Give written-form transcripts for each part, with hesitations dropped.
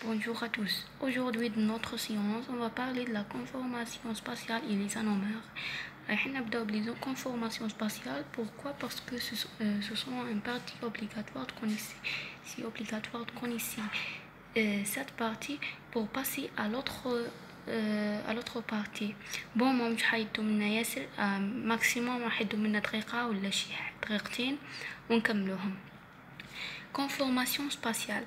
Bonjour à tous. Aujourd'hui dans notre séance, on va parler de la conformation spatiale et les anomères. راح نبدأ بلي conformation spatiale. Pourquoi? Parce que ce sont une partie obligatoire de connaître. C'est obligatoire de connaître cette partie pour passer à l'autre partie. Bon, ما مش حيدوا منا ياسر maximum راح يدوا منا دقيقة ولا شي دقيقتين ونكملوهم. Conformation spatiale.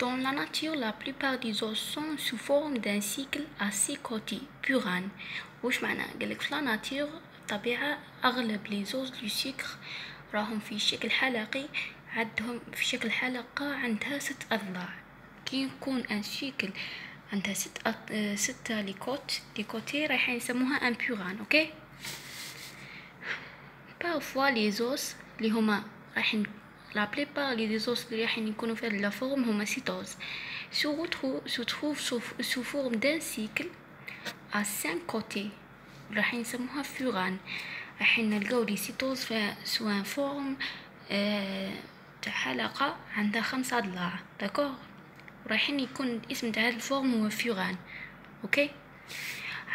Dans la nature, la plupart des os sont sous forme d'un cycle à 6 côtés, purane. وش معنى؟ قالك في la nature طبيعة أغلب les os du sucre راهم في شكل حلقي، عندهم في شكل حلقة عندها 6 أضلاع. كي يكون ان سيكل عندها 6 لي كوتي راح نسموها ان بوران. اوكي. parfois les os اللي هما راح la plupart des os اللي راح يكونوا في هذه la forme هما cytoses se trouvent sous forme d'un cycle à 5 côtés راح نسموها furane. راح نلقاو لي cytoses sous forme تاع حلقة عندها 5 أضلاع. داكور. راح يكون الاسم تاع هذه الفورم هو furane. اوكي.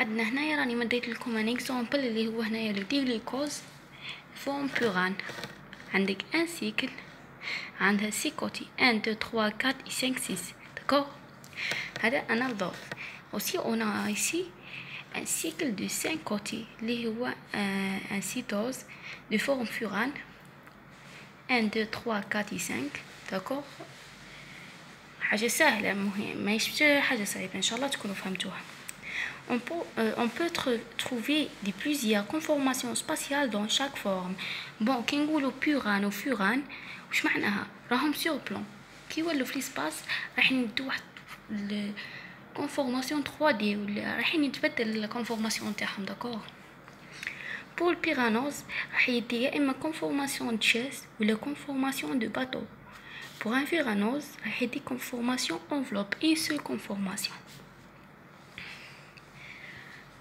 عندنا هنايا راني مديت لكم ان اكزامبل اللي هو هنايا لو ديغليكوز فورم بوران. عندك ان سيكل عندها 6 كوتي 1 2 3 4 5 6. داكور. هذا انا الضوء. aussi on a ici un cycle de 5 côtés اللي هو un cytose de forme furane 1 2 3 4 5. داكور. حاجة سهلة، مهم ماهيش حاجة صعيبة، ان شاء الله تكونوا فهمتوها. On peut trouver plusieurs conformations spatiales dans chaque forme. Bon, كي نقولوا بوران وفوران وش معناها؟ راهم سور بلان. كي يولوا في السباس راح ندو واحد conformation 3D ولا راح يتبدل الكونفورماسيون تاعهم. داكور. pour le pyranose راح يدي يا اما conformation de chaise ولا conformation de bateau. pour un pyranose راح يدي conformation enveloppe, une seule conformation.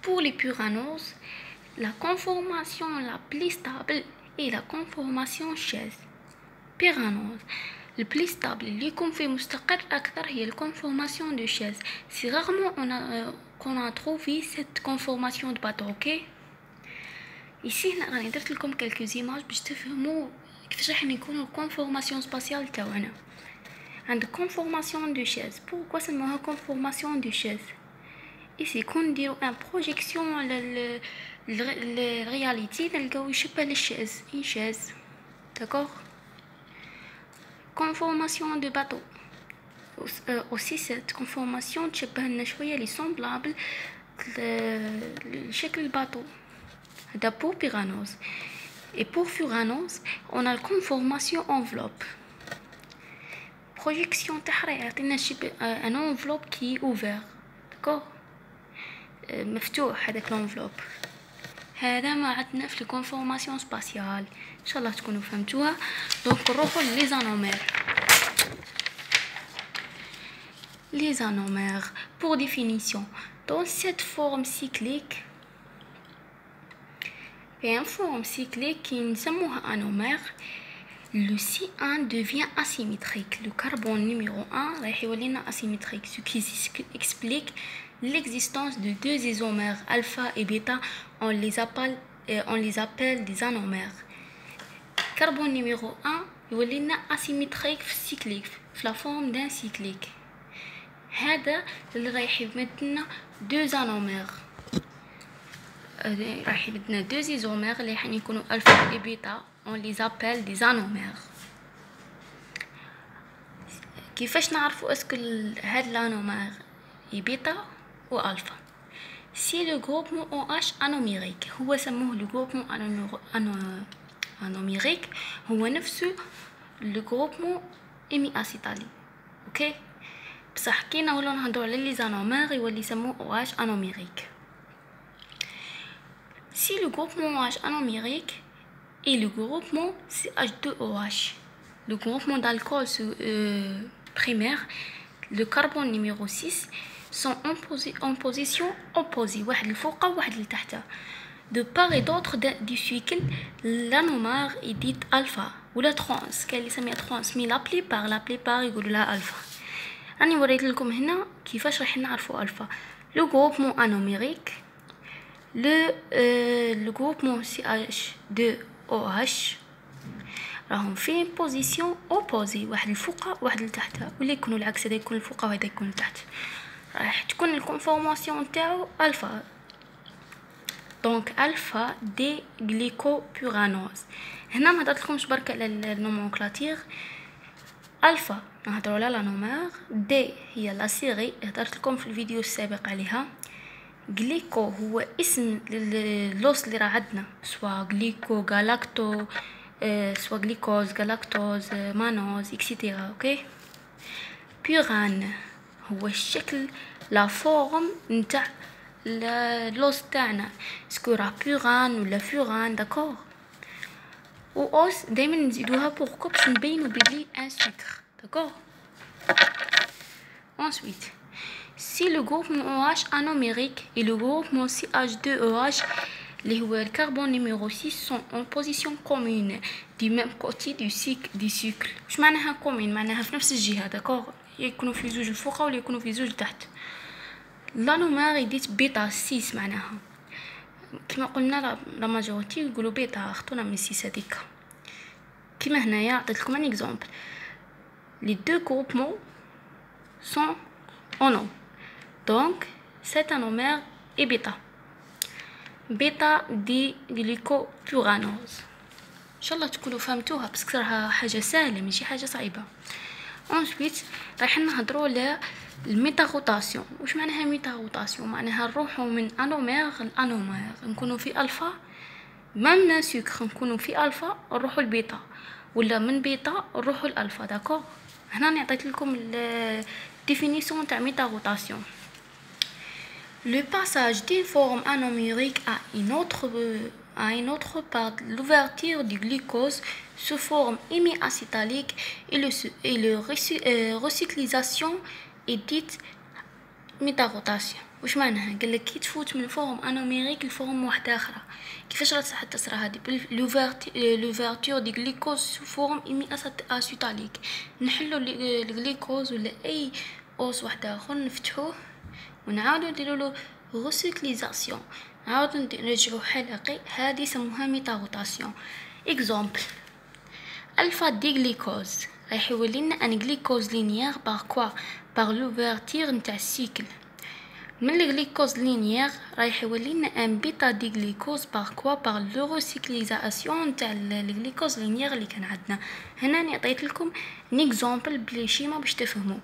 pour les pyranoses, la conformation la plus stable est la conformation chaise. pyranose le plus stable اللي يكون فيه مستقر أكثر هي الconformation de chaise. c'est rarement qu'on a trouvé cette conformation de bateau. ok. ici هنا راني درت لكم quelques images باش تفهموا كيفاش راح يكونوا الconformation spatiale تاعنا. عندك conformation de chaise. pourquoi سموها conformation de chaise؟ ici كون نديرو ان بروجيكسيون على الرياليتي نلقاو يشبه للشاز une chaise. d'accord. conformation de bateau aussi cette conformation تشبه لنا شويه لي semblable لشكل الباطو. هذا pour pyranose. et pour furanose on a la conformation enveloppe. projection تاعها يعطينا شبه un enveloppe qui est ouvert. d'accord. مفتوح هذاك الانفلوب. هذا ما عندنا في الكونفورماسيون سباسيال. ان شاء الله تكونوا فهمتوها. دونك نروحوا لي زانومير. les anomères pour définition. dans cette forme cyclique et une forme cyclique qui نسموها anomère, le C1 devient asymétrique. le carbone numéro 1 راح يولينا asymétrique, ce qui explique l'existence de deux isomères alpha et bêta. on les appelle des anomères. carbone numéro 1 يولينا asymétrique cyclique في la forme d'un cyclique. هذا اللي راح يمدنا deux anomères. راح يمدنا deux isomères اللي راح يكونوا alpha et bêta. on les appelle des anomères. كيفاش نعرفوا اسكو هاد الانومير بيتا و الفا؟ si le groupement OH anomérique هو سموه le groupement anomérique هو نفسه le groupement hémiacétali. اوكي. بصح كي نولو نهضروا على لي زانومير يولي يسموه OH anomérique. si le groupement OH anomérique et le groupement CH2OH, le groupement d'alcool primaire, le carbone numéro 6 sont en position opposée, واحد الفوق وواحد لتحت. de part et d'autre du cycle l'anomère est dite alpha ou la trans. كاين اللي يسميها trans, mais la plupart يقولوا لها alpha. راني وريت لكم هنا كيفاش راح نعرفوا الفا. لو غروبمون انوميريك، لو غروبمون CH2OH راهم في بوزيسيون اوبوزي، واحد الفوق واحد لتحت، ولا يكونوا العكس، هذا يكون الفوق وهذا يكون لتحت، راح تكون الكونفورماسيون تاعو الفا. دونك الفا دي غليكوبيرانوز. هنا ما هضرتلكمش برك على النومونكلاتير. الفا نهضروا على لا نومير، دي هي لا سيري هضرت لكم في الفيديو السابق عليها. غليكو هو اسم اللوص اللي راه عندنا، سوا غليكو غالاكتو، سوا غليكوز غالاكتوز مانوز اكسيتيرا. اوكي. بيران هو الشكل، لا فورم نتاع اللوص تاعنا، سكو راه بيران ولا فوران. داكور. و اوس دائما نزيدوها بوركو باش نبينو بلي ان سكر. داكور. Ensuite, si le groupement OH anomérique et le groupement CH2OH, les carbone numéro 6, sont en position commune du même côté du cycle. واش معناها commune؟ معناها في نفس الجهة. داكور. يكونوا في زوج الفوق ولا يكونوا في زوج تحت. لا نومير يديت بيتا 6 معناها كما قلنا لا ماجوريتي يقولوا بيتا، اخطونا من 6 هذيك. كما هنايا عطيت لكم ان اكزامبل. لي دو groupements sont en O. Donc, cet anomère est bêta. Bêta دي glycopyranose. ان شاء الله تكونوا فهمتوها، بس راها حاجه سهله ماشي حاجه صعيبه. ensuite راح نهضروا على الميتا روتاسيون. واش معناها ميتا روتاسيون؟ معناها نروحوا من انومير لانومير، نكونوا في الفا مام سكر نكونوا في الفا نروحوا لبيتا، ولا من بيتا نروحوا لالفا. داكور. هنا نعطيت لكم définition de méta-rotation. Le passage d'une forme anomérique à une autre par l'ouverture du glucose sous forme hémiacétalique et le recyclisation est dite méta-rotation. واش معناها؟ قال لك كي تفوت من فورم انوميريك لفورم واحده اخرى. كيفاش راح تصرى هذه؟ لوفرتور دي غليكوز سو فورم ايمي اسيتاليك. نحلو الغليكوز ولا اي اوس واحده اخرى نفتحوه ونعاودو نديرو له ريسيكليزاسيون، نعاودو نرجعو حلقي. هذه يسموها ميتا روتاسيون. اكزامبل الفا دي غليكوز راح يولي لنا ان غليكوز لينيير بار كوا بار لوفرتور نتاع السيكل. من الغليكوز لينيير رايح يولي لنا ان بيتا دي غليكوز بار كوا بار لو ريسيكليزاسيون نتاع الغليكوز لينيير اللي كان عندنا. هنا عطيت لكم ان اكزامبل بلي شيما باش تفهموا.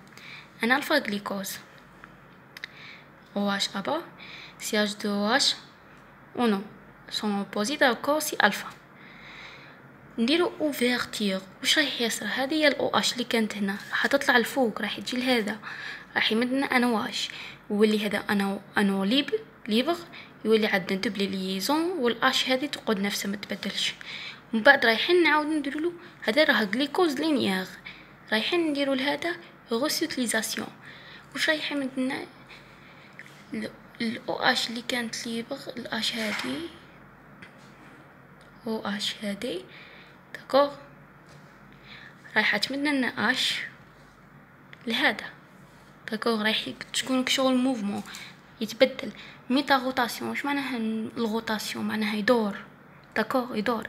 انا الفا غليكوز OH ابا CH2OH او نو سون اوبوزي. داكور. سي الفا نديرو اوفرتير. واش راح يصرى؟ هذه هي الاو اش اللي كانت هنا راح تطلع الفوق، راح تجي لهذا، راح يمدنا انواش، ويولي هذا انو ليبر، يولي عندنا دوبلي ليزون، والاش هذه تقعد نفسها ما تبدلش. ومن بعد رايحين نعاودو نديرو له، هذا راه غليكوز لينيير، رايحين نديرو لهذا ريسيكليزاسيون. واش رايح يمدنا الاو اش اللي كانت ليبر، الاش هذه او اش هذه. داكور. رايحه تمدنا لنا اش لهذا. داكور. رايح تكون شغل موفمون يتبدل. ميتا روتاسيون واش معناها؟ الروتاسيون معناها يدور. داكور. يدور.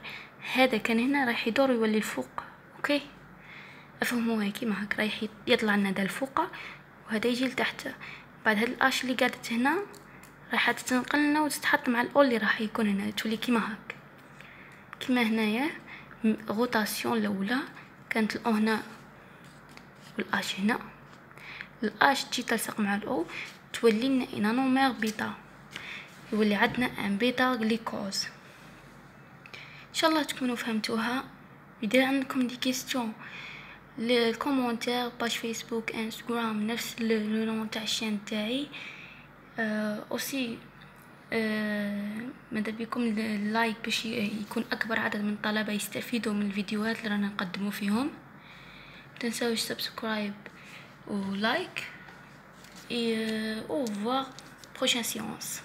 هذا كان هنا رايح يدور يولي الفوق. اوكي. افهموها كيما هكا. رايح يطلع لنا دا الفوق وهذا يجي لتحت. بعد هاد الاش اللي قاعدت هنا راح تتنقل لنا وتتحط مع الاول اللي راح يكون هنا، تولي كيما هكا. كيما هنايا روتاسيون الاولى كانت الاو هنا والاش هنا، الاش تجي تلصق مع الاو تولي لنا ان نومير بيتا، يولي عندنا ان بيتا غليكوز. ان شاء الله تكونوا فهمتوها. اذا عندكم دي كيستيون الكومونتير باج فيسبوك انستغرام نفس لو نون تاع الشين تاعي. اوسي ماذا بكم اللايك باش يكون اكبر عدد من الطلبه يستفيدوا من الفيديوهات اللي رانا نقدموا فيهم. تنساوش سبسكرايب و لايك. Et au revoir, prochaine séance.